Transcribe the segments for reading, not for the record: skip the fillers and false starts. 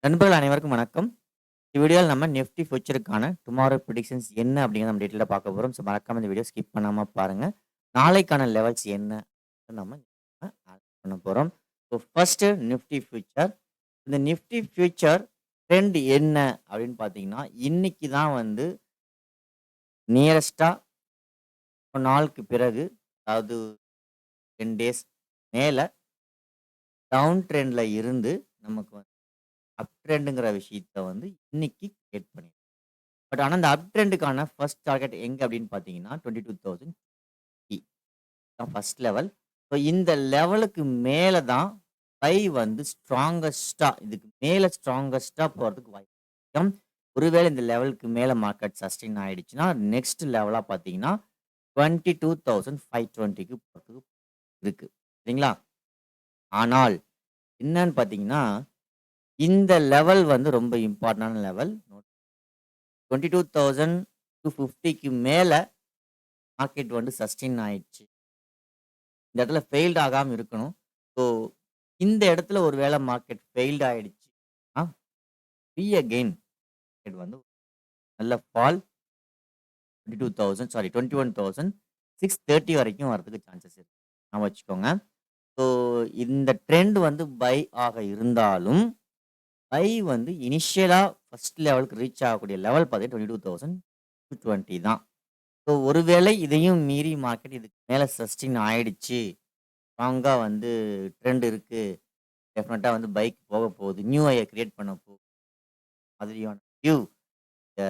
நண்பர்கள் அனைவருக்கும் வணக்கம். இந்த வீடியோல நம்ம நிஃப்டி ஃபியூச்சருக்கான டுமாரோ பிரெடிக்ஷன்ஸ் என்ன அப்படிங்கிறத நம்ம டீட்டெயிலா பார்க்க போறோம். ஸோ மறக்காம இந்த வீடியோ ஸ்கிப் பண்ணாம பாருங்க. நாளைக்கான லெவல்ஸ் என்ன நம்ம ஆட் பண்ண போறோம். So first Nifty future. இந்த நிஃப்டி ஃபியூச்சர் ட்ரெண்ட் என்ன அப்படின்னு பார்த்தீங்கன்னா, இன்னைக்கு தான் வந்து நியரஸ்ட்டா ஒரு நாளுக்கு பிறகு, அதாவது 10 டேஸ் மேல டவுன் ட்ரெண்ட்ல இருந்து நமக்கு வந்து அப் ட்ரெண்டுங்கிற விஷயத்த வந்து இன்னைக்கு கிரியேட் பண்ணி பட் ஆனா, அந்த அப் ட்ரெண்டுக்கான ஃபர்ஸ்ட் டார்கெட் எங்க அப்படின்னு பார்த்தீங்கன்னா, 22,000 தான் ஃபர்ஸ்ட் லெவல். ஸோ இந்த லெவலுக்கு மேல தான் பை வந்து ஸ்ட்ராங்கஸ்ட்டா இதுக்கு மேல ஸ்ட்ராங்கஸ்ட்டா போறதுக்கு வாய்ப்பு அதிகம். ஒருவேளை இந்த லெவலுக்கு மேல மார்க்கெட் சஸ்டெயின் ஆயிடுச்சுன்னா, நெக்ஸ்ட் லெவலா பார்த்தீங்கன்னா, 22,520க்கு போறதுக்கு இருக்கு. சரிங்களா? ஆனால் என்னன்னு பார்த்தீங்கன்னா, இந்த லெவல் வந்து ரொம்ப இம்பார்ட்டன்டான லெவல். 22,250க்கு மேல மார்க்கெட் வந்து சஸ்டெயின் ஆயிடுச்சு. இந்த இடத்துல ஃபெயில்ட் ஆகாம இருக்கணும். ஸோ இந்த இடத்துல ஒரு வேளை மார்க்கெட் ஃபெயில்ட் ஆயிடுச்சு. அகெயின் மார்க்கெட் வந்து நல்ல ஃபால் 21,630 வரைக்கும் வரதுக்கு சான்சஸ் இருக்கு. ஞாபகம் வச்சுக்கோங்க. ஸோ இந்த ட்ரெண்ட் வந்து பை ஆக இருந்தாலும், பை வந்து இனிஷியலா ஃபர்ஸ்ட் லெவலுக்கு ரீச் ஆகக்கூடிய லெவல் பார்த்தீங்கன்னா 22,220 தான். ஸோ ஒருவேளை இதையும் மீறி மார்க்கெட் இதுக்கு மேல சஸ்டெயின் ஆயிடுச்சு. ஸ்ட்ராங்கா வந்து ட்ரெண்ட் இருக்கு. டெஃபினட்டா வந்து பைக் போக போகுது. நியூ ஹைய கிரியேட் பண்ண போகுது. மாதிரியான வியூ அ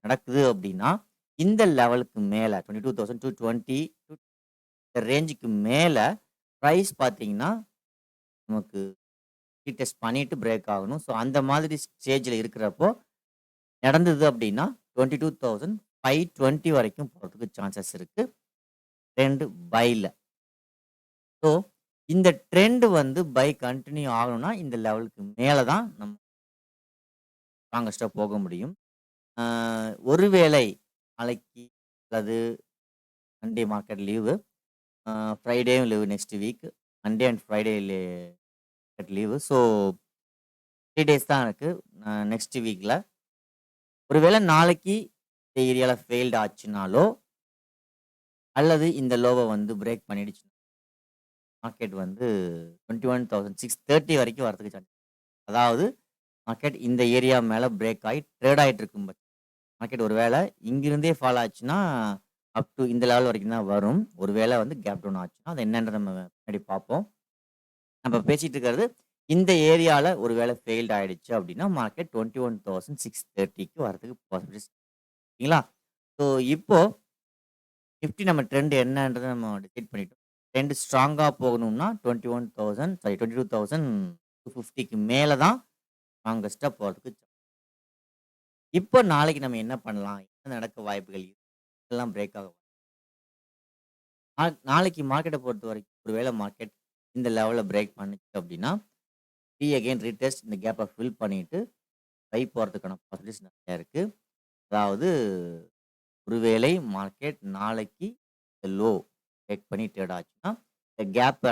நடக்குது அப்படின்னா, இந்த லெவலுக்கு மேல 22,220 இந்த ரேஞ்சுக்கு மேல பிரைஸ் பார்த்தீங்கன்னா, நமக்கு ரீடெஸ்ட் பண்ணிட்டு பிரேக் ஆகணும். ஸோ அந்த மாதிரி ஸ்டேஜ்ல இருக்கிறப்போ, நடந்தது அப்படின்னா 22,520 வரைக்கும் போறதுக்கு சான்சஸ் இருக்கு. ட்ரெண்ட் பைல. ஸோ இந்த ட்ரெண்ட் வந்து பை கன்டின்யூ ஆகணும்னா, இந்த லெவலுக்கு மேல தான் நம்ம ஸ்ட்ராங்கஸ்ட்டா போக முடியும். அ ஒருவேளை நாளைக்கு அல்லது மண்டே மார்க்கெட் லீவு. ஃப்ரைடேயும் leave next week. Monday and Friday leave. So 3 days தான் இருக்கு. நெக்ஸ்ட் வீக்ல. ஒருவேளை நாளைக்கு இந்த ஏரியால ஃபெயில்ட் ஆச்சுனாலோ, அல்லது இந்த லோவ வந்து பிரேக் பண்ணிடுச்சு மார்க்கெட் வந்து 21,630 வரைக்கும் வரதுக்கு சான்ஸ். அதாவது மார்க்கெட் இந்த ஏரியா மேல பிரேக் ஆயி ட்ரேட் ஆயிட்டு இருக்கும் மார்க்கெட் ஒருவேளை இங்கிருந்தே ஃபால் ஆச்சுன்னா, அப் டூ இந்த லெவல் வரைக்கும் தான் வரும். ஒருவேளை வந்து கேப் டவுன் ஆச்சுன்னா, அது என்னன்றத நம்ம பின்னாடி பார்ப்போம். நம்ம பேசிட்டு இருக்கிறது, இந்த ஏரியால ஒருவேளை ஃபெயில்ட் ஆயிடுச்சு அப்படின்னா, மார்க்கெட் 21,630க்கு வரதுக்கு பாசிபிலிட்டிஸ் சரிங்களா? ஸோ இப்போ நிஃப்டி நம்ம ட்ரெண்ட் என்னன்றத நம்ம டிசைட் பண்ணிட்டோம். ட்ரெண்ட் ஸ்ட்ராங்கா போகணும்னா 22,250க்கு மேல தான் ஸ்ட்ராங்கஸ்ட்டா போறதுக்கு இப்போ நாளைக்கு நம்ம என்ன பண்ணலாம்? என்ன நடக்க வாய்ப்புகள் இருக்கு? எல்லாம் பிரேக் ஆகும். நாளைக்கு மார்க்கெட்ட பொறுத்தவரைக்கும் ஒருவேளை மார்க்கெட் இந்த லெவல்ல பிரேக் பண்ணுச்சு அப்படின்னா, அகைன் ரீடெஸ்ட் இந்த கேப்ப ஃபில் பண்ணிட்டு பை போறதுக்கான பாசிபிலிட்டிஸ் நெறைய இருக்கு. அதாவது ஒருவேளை மார்க்கெட் நாளைக்கு இந்த லோ பிரேக் பண்ணி ட்ரேட் ஆச்சுன்னா, இந்த கேப்ப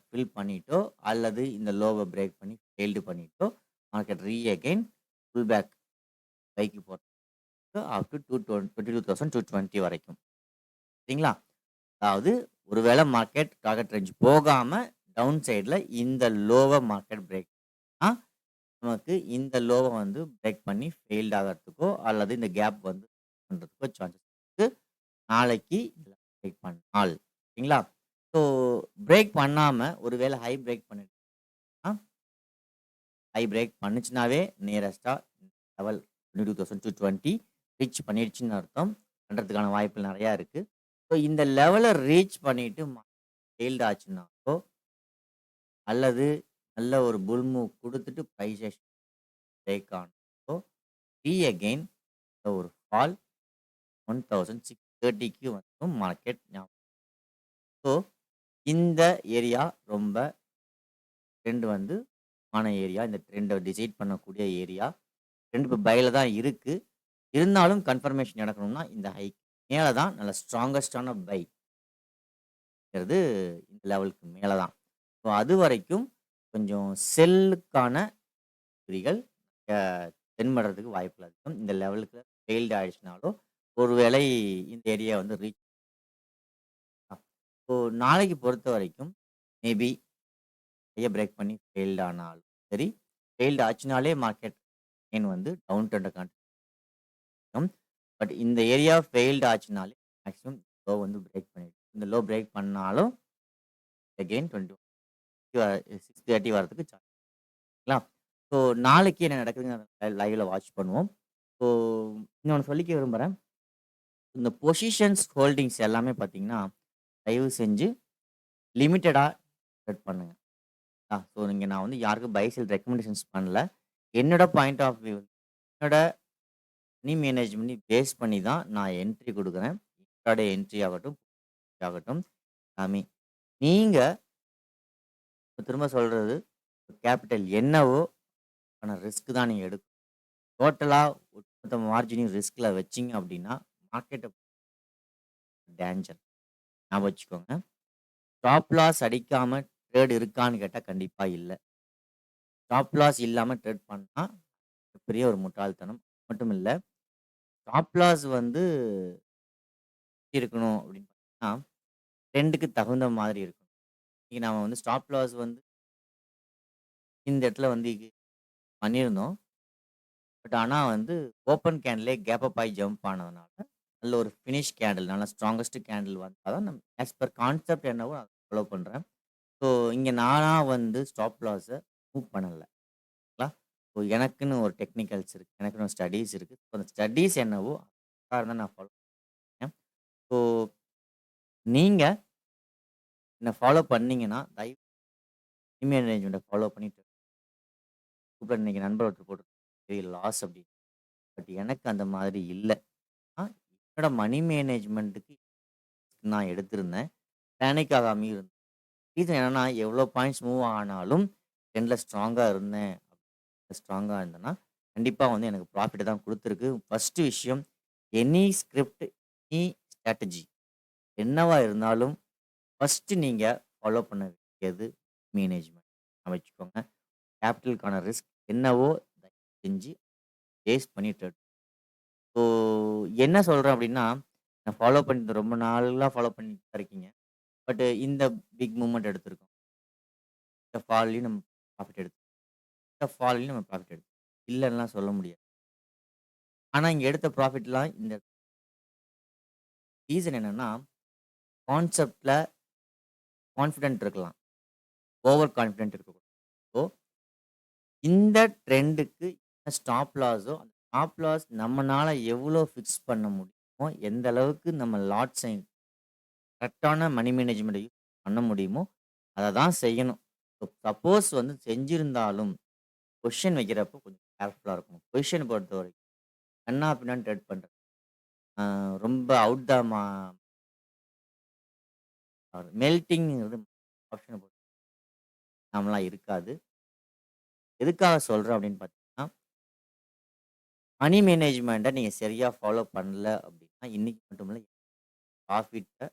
ஃபில் பண்ணிட்டோ, அல்லது இந்த லோவ பிரேக் பண்ணி ஃபெயில்டு பண்ணிட்டோ, மார்க்கெட் அகைன் புல் பேக் பைக்கு போறதுக்கு அப் டூ 22,220 வரைக்கும். சரிங்களா? அதாவது ஒருவேளை மார்க்கெட் டார்கெட் ரேஞ்ச் போகாம டவுன் சைடுல இந்த லோவ மார்க்கெட் பிரேக் ஆ நமக்கு இந்த லோவ வந்து பிரேக் பண்ணி ஃபெயில்ட் ஆகறதுக்கோ, அல்லது இந்த கேப் வந்து பண்றதுக்கோ சான்சஸ் இருக்கு. நாளைக்கு பிரேக் பண்ணால். சரிங்களா? ஸோ பிரேக் பண்ணாம ஒருவேளை ஹை பிரேக் பண்ணிடுச்சுன்னா, ஹை பிரேக் பண்ணுச்சுனாவே நியரஸ்ட்டா லெவல் 22,220 ரீச் பண்ணிடுச்சுன்னு அர்த்தம். பண்றதுக்கான வாய்ப்புகள் நெறையா இருக்கு. ஸோ இந்த லெவல ரீச் பண்ணிட்டு ஃபெயில்ட் ஆச்சுன்னாலோ, அல்லது நல்ல ஒரு புல் மூவ் குடுத்துட்டு பிரைஸ் ஆக்ஷன் பிரேக் ஆனாலோ, அகைன் ஒரு ஃபால் 1630க்கு வந்து மார்க்கெட் ஸோ இந்த ஏரியா ரொம்ப ட்ரெண்ட் வந்து ஏரியா. இந்த ட்ரெண்ட டிசைட் பண்ணக்கூடிய ஏரியா. ட்ரெண்ட் இப்ப பைல தான் இருக்கு. இருந்தாலும் கன்ஃபர்மேஷன் நடக்கணும்னா, இந்த ஹைக் மேல தான் நல்ல ஸ்ட்ராங்கஸ்ட்டான பை ங்கிறது இந்த லெவலுக்கு மேல தான். ஸோ அதுவரைக்கும் கொஞ்சம் செல்லுக்கான குறிகள் அ தென்படுறதுக்கு வாய்ப்புகள் அதிகம். இந்த லெவலுக்கு ஃபெயில்டு ஆயிடுச்சுனாலும், ஒருவேளை இந்த ஏரியா வந்து ரீச் ஆகும். ஸோ நாளைக்கு பொறுத்தவரைக்கும் மேபி ஹைய பிரேக் பண்ணி ஃபெயில்டு ஆனாலும் சரி, ஃபெயில்டு ஆச்சுனாலே மார்க்கெட் அகைன் வந்து டவுன் ட்ரெண்ட காட்டும். பட் இந்த ஏரியா ஃபெயில்டு ஆச்சுனாலே மேக்ஸிமம் லோ வந்து பிரேக் பண்ணிடும். இந்த லோ பிரேக் பண்ணாலும் அகைன் 21 630 வரதுக்கு சான்ஸ் இருக்குங்களா? ஸோ நாளைக்கு என்ன நடக்குதுன்னு லைவ்ல வாட்ச் பண்ணுவோம். ஸோ இன்னொன்னு சொல்லிக்க விரும்புறேன். இந்த பொசிஷன்ஸ் ஹோல்டிங்ஸ் எல்லாமே பார்த்தீங்கன்னா, தயவு செஞ்சு லிமிட்டடா செட் பண்ணுங்க. ஸோ இங்க நான் வந்து யாருக்கும் பை செல் ரெக்கமெண்டேஷன்ஸ் பண்ணல. என்னோட பாயிண்ட் ஆஃப் வியூ என்னோட மனி மேனேஜ்மென்ட் பேஸ் பண்ணி தான் நான் என்ட்ரி குடுக்குறேன். இன்ட்ராடே என்ட்ரி ஆகட்டும், ஆகட்டும் எல்லாமே. நீங்க திரும்ப சொல்றது கேப்பிட்டல் என்னவோ ஆனா ரிஸ்க் தான் நீங்க எடுக்கணும். டோட்டலா ஒட்டுமொத்த மார்ஜினையும் ரிஸ்க்ல வச்சீங்க அப்படின்னா, மார்க்கெட்ட டேஞ்சர். ஞாபகம் வச்சுக்கோங்க. ஸ்டாப் லாஸ் அடிக்காம ட்ரேட் இருக்கான்னு கேட்டா கண்டிப்பா இல்ல. ஸ்டாப் லாஸ் இல்லாம ட்ரேட் பண்ணா பெரிய ஒரு முட்டாள்தனம். மட்டும் இல்ல, ஸ்டாப் லாஸ் வந்து எப்படி இருக்கணும் அப்படின்னு பார்த்தீங்கன்னா, ட்ரெண்டுக்கு தகுந்த மாதிரி இருக்கணும். இன்னைக்கு நாம வந்து ஸ்டாப் லாஸ் வந்து இந்த இடத்துல வந்து பண்ணியிருந்தோம். பட் ஆனா வந்து ஓப்பன் கேண்டிலே கேப் அப் ஆயி ஜம்ப் ஆனதுனால, நல்ல ஒரு ஃபினிஷ் கேண்டில் நல்ல ஸ்ட்ராங்கஸ்ட் கேண்டில் வந்தா தான் நம்ம ஆஸ் பெர் கான்செப்ட் என்னவோ அத ஃபாலோ பண்றேன். ஸோ இங்க நானா வந்து ஸ்டாப் லாஸ மூவ் பண்ணல. ங்களா? ஸோ எனக்குன்னு ஒரு டெக்னிக்கல்ஸ் இருக்கு. எனக்குன்னு ஒரு ஸ்டடீஸ் இருக்கு. ஸோ அந்த ஸ்டடீஸ் என்னவோ அத நான் ஃபாலோ பண்ணேன். ஸோ நீங்க என்ன ஃபாலோ பண்ணீங்கன்னா, தயவு இமெயில் அரேஞ்ச்மென்ட்ட ஃபாலோ பண்ணிட்டு குரூப்ல இன்னைக்கு நண்பர் ஒருத்தர் பெரிய லாஸ் அப்படின்னு. பட் எனக்கு அந்த மாதிரி இல்ல. என்னோட மனி மேனேஜ்மென்ட்க்கு நான் எடுத்திருந்தேன். பேனிக் ஆகாமயும் இருந்தேன். ரீசன் என்னன்னா, எவ்வளோ பாயிண்ட்ஸ் மூவ் ஆனாலும் ட்ரெண்ட்ல ஸ்ட்ராங்கா இருந்தேன். ஸ்ட்ராங்கா இருந்தேன்னா, கண்டிப்பா வந்து எனக்கு ப்ராஃபிட்ட தான் குடுத்துருக்கு. ஃபர்ஸ்ட்டு விஷயம், எனி ஸ்கிரிப்ட், எனி ஸ்ட்ராட்டஜி என்னவா இருந்தாலும், ஃபர்ஸ்ட்டு நீங்க ஃபாலோ பண்ண வேண்டியது மேனேஜ்மென்ட். ஞாபகம் வச்சுக்கோங்க. கேப்பிட்டலுக்கான ரிஸ்க் என்னவோ தயவு செஞ்சு பேஸ் பண்ணி ட்ரேட். ஸோ என்ன சொல்றேன் அப்டின்னா, நான் ஃபாலோ பண்ணிட்டு ரொம்ப நாளா ஃபாலோ பண்ணிட்டு தான் இருக்கீங்க. பட் இந்த பிக் மூவ்மெண்ட் எடுத்திருக்கோம். இந்த ஃபால்லயும் நம்ம ப்ராஃபிட் எடுத்தோம். இந்த ஃபால்லயும் நம்ம ப்ராஃபிட் எடுத்தோம். இல்லன்னுலாம் சொல்ல முடியாது. ஆனா, இங்க எடுத்த ப்ராஃபிட்லாம் இந்த ரீசன் என்னன்னா, கான்செப்ட்ல கான்ஃபிடென்ட் இருக்கலாம். ஓவர் கான்ஃபிடென்ட் இருக்கக்கூடாது. ஸோ, இந்த ட்ரெண்டுக்கு என்ன ஸ்டாப் லாஸோ, அந்த ஸ்டாப் லாஸ் நம்மனால எவ்வளோ ஃபிக்ஸ் பண்ண முடியுமோ, எந்த அளவுக்கு நம்ம லாட்ஸ கரெக்ட்டான மனி மேனேஜ்மென்ட்ட யூஸ் பண்ண முடியுமோ, அத தான் செய்யணும். சப்போஸ் வந்து செஞ்சிருந்தாலும், பொசிஷன் வைக்கிறப்போ கொஞ்சம் கேர்ஃபுல்லா இருக்கணும். பொசிஷன பொறுத்தவரைக்கும் கன்னா பின்னான்னு ட்ரேட் பண்றது. அ ரொம்ப அவுட் த மெல்டிங்ங்கிறது ஆப்ஷன பொறுத்து நாமலாம் இருக்காது. எதுக்காக சொல்றேன் அப்படின்னு பார்த்தீங்கன்னா, மனி மேனேஜ்மென்ட்ட நீங்க சரியா ஃபாலோ பண்ணல அப்படின்னா, இன்னைக்கு மட்டும் இல்ல ப்ராஃபிட்ட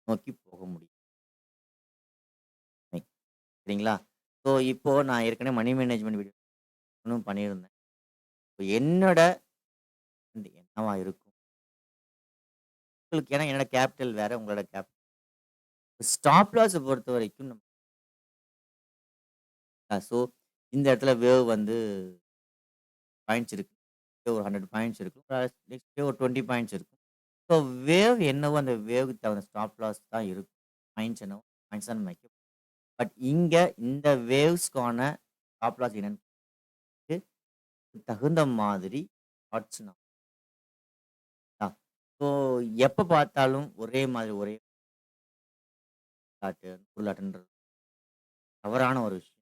நோக்கி போக முடியும். சரிங்களா? ஸோ, இப்போ நான் ஏற்கனவே மனி மேனேஜ்மென்ட் வீடியோ இன்னும் பண்ணியிருந்தேன். என்னோட என்னவா இருக்கும்? உங்களுக்கு ஏன்னா என்னோட கேப்பிட்டல் வேற, உங்களோட ஸ்டாப் லாஸ பொறுத்தவரைக்கும் ஸோ இந்த இடத்துல வேவ் வந்து பாயிண்ட்ஸ் இருக்கு. ஒரு 100 பாயிண்ட்ஸ் இருக்கும். நெக்ஸ்ட் ஒரு 20 பாயிண்ட்ஸ் இருக்கும். ஸோ வேவ் என்னவோ அந்த வேவ்க்கு தகுந்த ஸ்டாப் லாஸ் தான் இருக்கும். பாயிண்ட்ஸ் என்னவோ பாயிண்ட்ஸ் தான் நம்ம வைக்க பட் இங்க இந்த வேவ்ஸ்க்கான ஸ்டாப் லாஸ் என்னன்னு தகுந்த மாதிரி பார்ட்ஸ் ஸோ எப்ப பார்த்தாலும் ஒரே மாதிரி ஒரே உருளாட்டுன்றது தவறான ஒரு விஷயம்.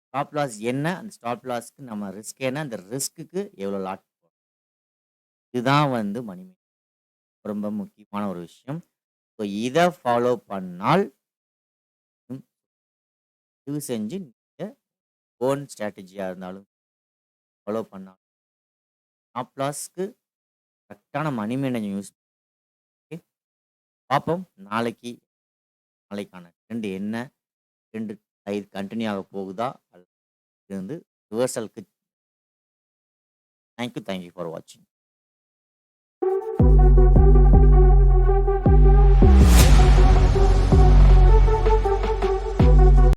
ஸ்டாப் லாஸ் என்ன? அந்த ஸ்டாப் லாஸ்க்கு நம்ம ரிஸ்க் என்ன? அந்த ரிஸ்க்குக்கு எவ்வளோ லாட் போடணும். இதுதான் வந்து மணி ரொம்ப முக்கியமான ஒரு விஷயம். ஸோ இத ஃபாலோ பண்ணால் ம் தயவு செஞ்சு நீங்க ஓன் ஸ்ட்ராட்டஜியா இருந்தாலும் ஃபாலோ பண்ணா ஸ்டாப் லாஸ்க்கு கரெக்ட்டான மணி மேனேஜ்மென்ட் யூஸ் பண்ணி பார்ப்போம். நாளைக்கான ட்ரெண்ட் என்ன? ட்ரெண்ட் கன்டின்யூ ஆக போகுதா? அல்லது இது வந்து ரிவர்சலுக்கு தேங்க் யூ ஃபார் வாட்சிங்.